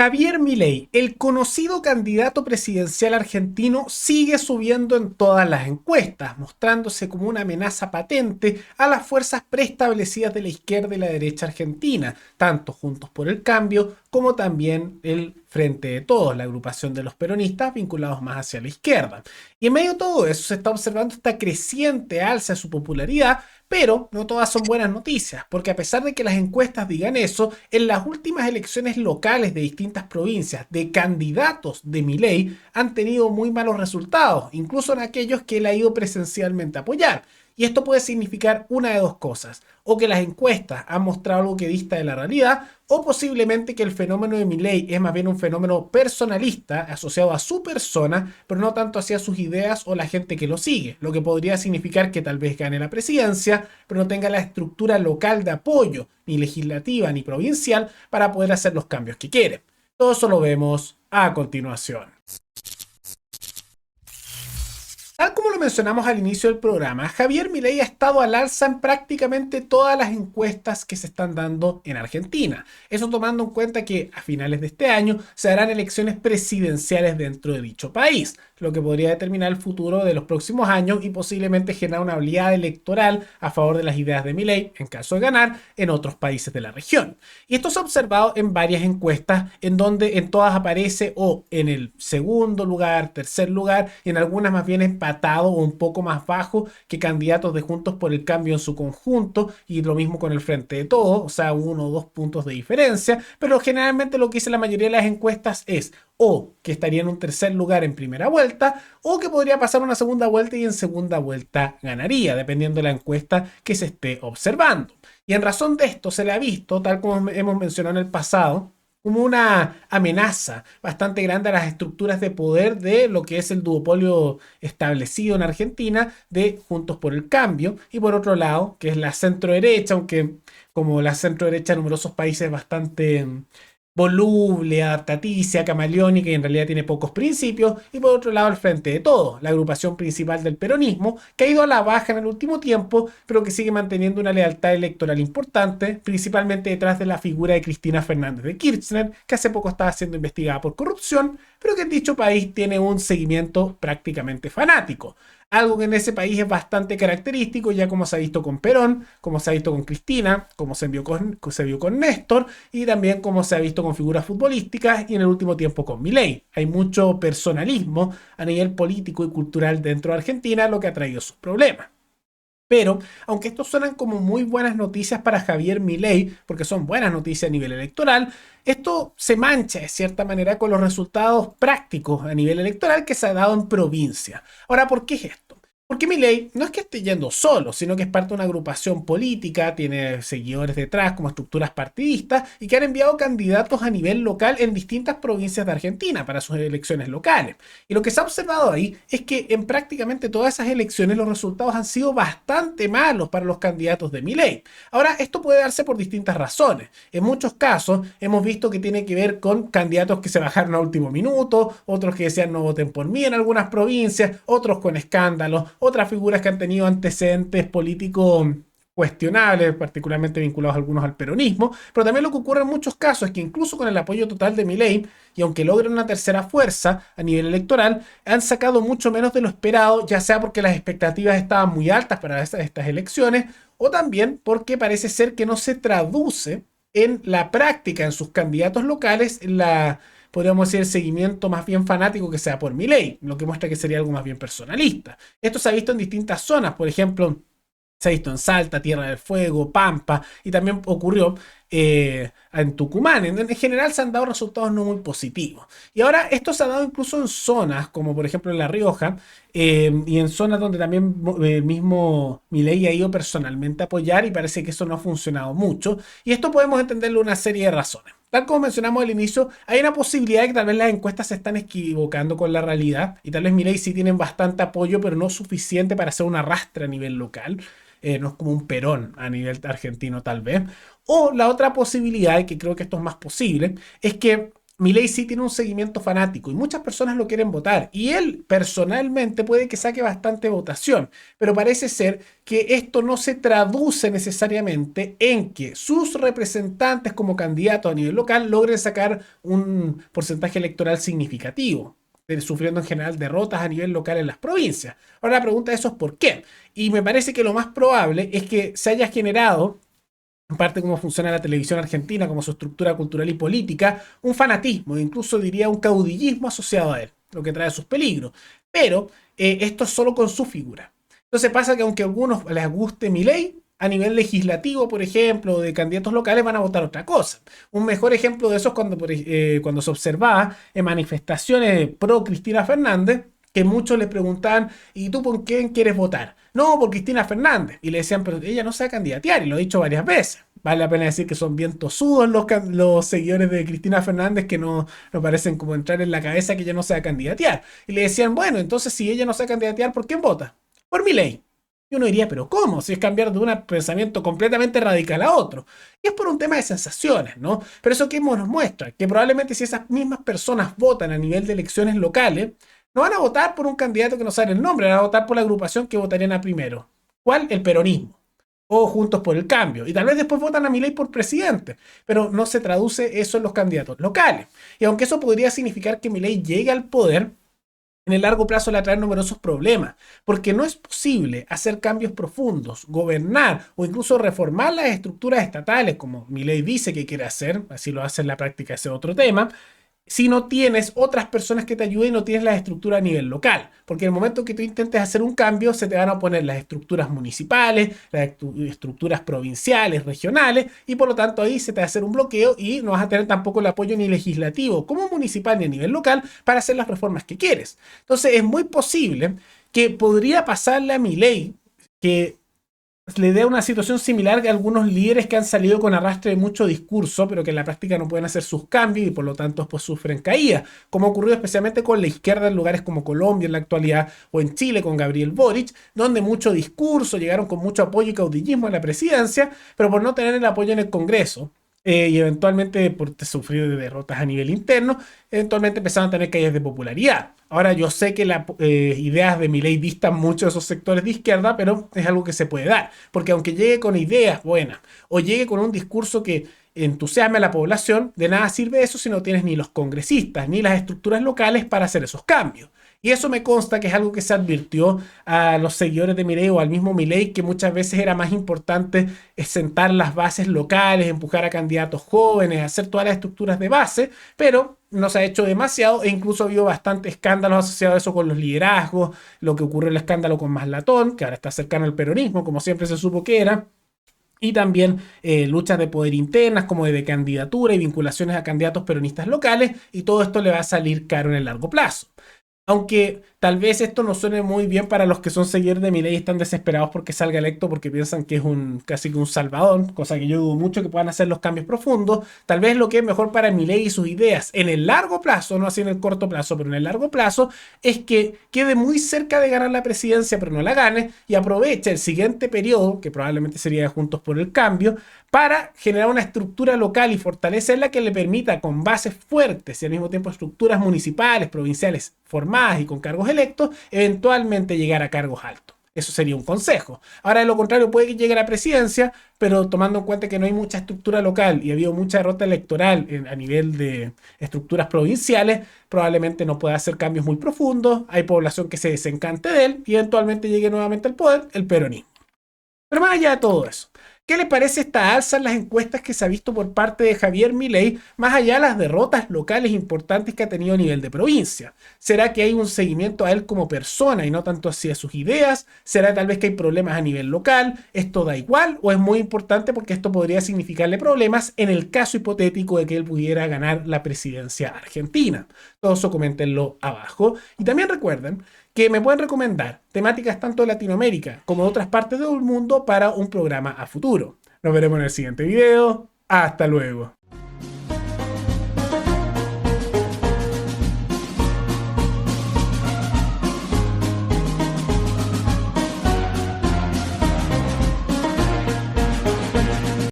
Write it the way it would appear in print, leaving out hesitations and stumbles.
Javier Milei, el conocido candidato presidencial argentino, sigue subiendo en todas las encuestas, mostrándose como una amenaza patente a las fuerzas preestablecidas de la izquierda y la derecha argentina, tanto Juntos por el Cambio como también el Frente de Todos, la agrupación de los peronistas vinculados más hacia la izquierda. Y en medio de todo eso se está observando esta creciente alza de su popularidad, pero no todas son buenas noticias, porque a pesar de que las encuestas digan eso, en las últimas elecciones locales de distintas provincias de candidatos de Milei han tenido muy malos resultados, incluso en aquellos que él ha ido presencialmente a apoyar. Y esto puede significar una de dos cosas: o que las encuestas han mostrado algo que dista de la realidad, o posiblemente que el fenómeno de Milei es más bien un fenómeno personalista asociado a su persona, pero no tanto hacia sus ideas o la gente que lo sigue, lo que podría significar que tal vez gane la presidencia, pero no tenga la estructura local de apoyo, ni legislativa ni provincial, para poder hacer los cambios que quiere. Todo eso lo vemos a continuación. Tal como lo mencionamos al inicio del programa, Javier Milei ha estado al alza en prácticamente todas las encuestas que se están dando en Argentina. Eso tomando en cuenta que a finales de este año se harán elecciones presidenciales dentro de dicho país, lo que podría determinar el futuro de los próximos años y posiblemente generar una oleada electoral a favor de las ideas de Milei, en caso de ganar, en otros países de la región. Y esto se ha observado en varias encuestas, en donde en todas aparece o en el segundo lugar, tercer lugar, y en algunas más bien empatado o un poco más bajo que candidatos de Juntos por el Cambio en su conjunto, y lo mismo con el Frente de Todos, o sea, 1 o 2 puntos de diferencia, pero generalmente lo que dice la mayoría de las encuestas es o que estaría en un tercer lugar en primera vuelta, o que podría pasar una segunda vuelta y en segunda vuelta ganaría, dependiendo de la encuesta que se esté observando. Y en razón de esto se le ha visto, tal como hemos mencionado en el pasado, como una amenaza bastante grande a las estructuras de poder de lo que es el duopolio establecido en Argentina de Juntos por el Cambio, y por otro lado, que es la centro derecha, aunque como la centro derecha en numerosos países es bastante voluble, adaptaticia, camaleónica y en realidad tiene pocos principios, y por otro lado el Frente de Todos, la agrupación principal del peronismo, que ha ido a la baja en el último tiempo, pero que sigue manteniendo una lealtad electoral importante, principalmente detrás de la figura de Cristina Fernández de Kirchner, que hace poco estaba siendo investigada por corrupción, pero que en dicho país tiene un seguimiento prácticamente fanático. Algo que en ese país es bastante característico, ya como se ha visto con Perón, como se ha visto con Cristina, como se vio con Néstor, y también como se ha visto con figuras futbolísticas y en el último tiempo con Milei. Hay mucho personalismo a nivel político y cultural dentro de Argentina, lo que ha traído sus problemas. Pero, aunque estos suenan como muy buenas noticias para Javier Milei, porque son buenas noticias a nivel electoral, esto se mancha de cierta manera con los resultados prácticos a nivel electoral que se ha dado en provincia. Ahora, ¿por qué es esto? Porque Milei no es que esté yendo solo, sino que es parte de una agrupación política, tiene seguidores detrás como estructuras partidistas y que han enviado candidatos a nivel local en distintas provincias de Argentina para sus elecciones locales. Y lo que se ha observado ahí es que en prácticamente todas esas elecciones los resultados han sido bastante malos para los candidatos de Milei. Ahora, esto puede darse por distintas razones. En muchos casos hemos visto que tiene que ver con candidatos que se bajaron a último minuto, otros que decían no voten por mí en algunas provincias, otros con escándalos, otras figuras que han tenido antecedentes políticos cuestionables, particularmente vinculados algunos al peronismo, pero también lo que ocurre en muchos casos es que incluso con el apoyo total de Milei, y aunque logren una tercera fuerza a nivel electoral, han sacado mucho menos de lo esperado, ya sea porque las expectativas estaban muy altas para estas elecciones, o también porque parece ser que no se traduce en la práctica, en sus candidatos locales, en la, podríamos decir, el seguimiento más bien fanático que sea por Milei, lo que muestra que sería algo más bien personalista. Esto se ha visto en distintas zonas, por ejemplo, se ha visto en Salta, Tierra del Fuego, Pampa, y también ocurrió en Tucumán. En general se han dado resultados no muy positivos. Y ahora esto se ha dado incluso en zonas, como por ejemplo en La Rioja, y en zonas donde también el mismo Milei ha ido personalmente a apoyar y parece que eso no ha funcionado mucho. Y esto podemos entenderlo una serie de razones. Tal como mencionamos al inicio, hay una posibilidad de que tal vez las encuestas se están equivocando con la realidad y tal vez Milei sí tienen bastante apoyo, pero no suficiente para hacer un arrastre a nivel local. No es como un Perón a nivel argentino tal vez. O la otra posibilidad, y que creo que esto es más posible, es que Milei sí tiene un seguimiento fanático y muchas personas lo quieren votar y él personalmente puede que saque bastante votación, pero parece ser que esto no se traduce necesariamente en que sus representantes como candidatos a nivel local logren sacar un porcentaje electoral significativo, sufriendo en general derrotas a nivel local en las provincias. Ahora la pregunta de eso es ¿por qué? Y me parece que lo más probable es que se haya generado en parte cómo funciona la televisión argentina, como su estructura cultural y política, un fanatismo, incluso diría un caudillismo asociado a él, lo que trae sus peligros. Pero esto es solo con su figura. Entonces pasa que aunque a algunos les guste Milei, a nivel legislativo, por ejemplo, de candidatos locales van a votar otra cosa. Un mejor ejemplo de eso es cuando se observaba en manifestaciones pro Cristina Fernández, que muchos le preguntaban, ¿y tú por quién quieres votar? No, por Cristina Fernández. Y le decían, pero ella no se va a candidatear, y lo he dicho varias veces. Vale la pena decir que son bien tosudos los seguidores de Cristina Fernández que no parecen como entrar en la cabeza que ella no se va a candidatear. Y le decían, bueno, entonces si ella no se va a candidatear, ¿por quién vota? Por Milei. Y uno diría, pero ¿cómo? Si es cambiar de un pensamiento completamente radical a otro. Y es por un tema de sensaciones, ¿no? Pero eso que nos muestra, que probablemente si esas mismas personas votan a nivel de elecciones locales, no van a votar por un candidato que no sabe el nombre, van a votar por la agrupación que votarían a primero. ¿Cuál? El peronismo. O Juntos por el Cambio. Y tal vez después votan a Milei por presidente. Pero no se traduce eso en los candidatos locales. Y aunque eso podría significar que Milei llegue al poder, en el largo plazo le atraen numerosos problemas, porque no es posible hacer cambios profundos, gobernar o incluso reformar las estructuras estatales, como Milei dice que quiere hacer, así lo hace en la práctica, ese otro tema, si no tienes otras personas que te ayuden y no tienes la estructura a nivel local. Porque en el momento que tú intentes hacer un cambio, se te van a oponer las estructuras municipales, las estructuras provinciales, regionales, y por lo tanto ahí se te va a hacer un bloqueo y no vas a tener tampoco el apoyo ni legislativo como municipal ni a nivel local para hacer las reformas que quieres. Entonces es muy posible que podría pasarle a Milei que le dé una situación similar que algunos líderes que han salido con arrastre de mucho discurso, pero que en la práctica no pueden hacer sus cambios y por lo tanto pues sufren caída, como ha ocurrido especialmente con la izquierda en lugares como Colombia en la actualidad o en Chile con Gabriel Boric, donde mucho discurso, llegaron con mucho apoyo y caudillismo en la presidencia, pero por no tener el apoyo en el Congreso. Y eventualmente por sufrir derrotas a nivel interno, eventualmente empezaron a tener caídas de popularidad. Ahora yo sé que las ideas de Milei distan mucho de esos sectores de izquierda, pero es algo que se puede dar, porque aunque llegue con ideas buenas o llegue con un discurso que entusiasme a la población, de nada sirve eso si no tienes ni los congresistas ni las estructuras locales para hacer esos cambios. Y eso me consta que es algo que se advirtió a los seguidores de Milei o al mismo Milei, que muchas veces era más importante sentar las bases locales, empujar a candidatos jóvenes, hacer todas las estructuras de base, pero no se ha hecho demasiado e incluso ha habido bastantes escándalos asociados a eso con los liderazgos, lo que ocurrió el escándalo con Maslatón, que ahora está cercano al peronismo, como siempre se supo que era. Y también luchas de poder internas como de candidatura y vinculaciones a candidatos peronistas locales, y todo esto le va a salir caro en el largo plazo. Aunque tal vez esto no suene muy bien para los que son seguidores de Milei y están desesperados porque salga electo porque piensan que es casi que un salvador, cosa que yo dudo mucho que puedan hacer los cambios profundos. Tal vez lo que es mejor para Milei y sus ideas en el largo plazo, no así en el corto plazo, pero en el largo plazo, es que quede muy cerca de ganar la presidencia, pero no la gane, y aproveche el siguiente periodo, que probablemente sería de Juntos por el Cambio, para generar una estructura local y fortalecerla que le permita con bases fuertes y al mismo tiempo estructuras municipales, provinciales formadas y con cargos electos, eventualmente llegar a cargos altos. Eso sería un consejo. Ahora, de lo contrario, puede que llegue a la presidencia, pero tomando en cuenta que no hay mucha estructura local y ha habido mucha derrota electoral a nivel de estructuras provinciales, probablemente no pueda hacer cambios muy profundos, hay población que se desencante de él y eventualmente llegue nuevamente al poder el peronismo. Pero más allá de todo eso, ¿qué le parece esta alza en las encuestas que se ha visto por parte de Javier Milei, más allá de las derrotas locales importantes que ha tenido a nivel de provincia? ¿Será que hay un seguimiento a él como persona y no tanto hacia sus ideas? ¿Será tal vez que hay problemas a nivel local? ¿Esto da igual o es muy importante porque esto podría significarle problemas en el caso hipotético de que él pudiera ganar la presidencia argentina? Todo eso coméntenlo abajo. Y también recuerden que me pueden recomendar temáticas tanto de Latinoamérica como de otras partes del mundo para un programa a futuro. Nos veremos en el siguiente video. Hasta luego.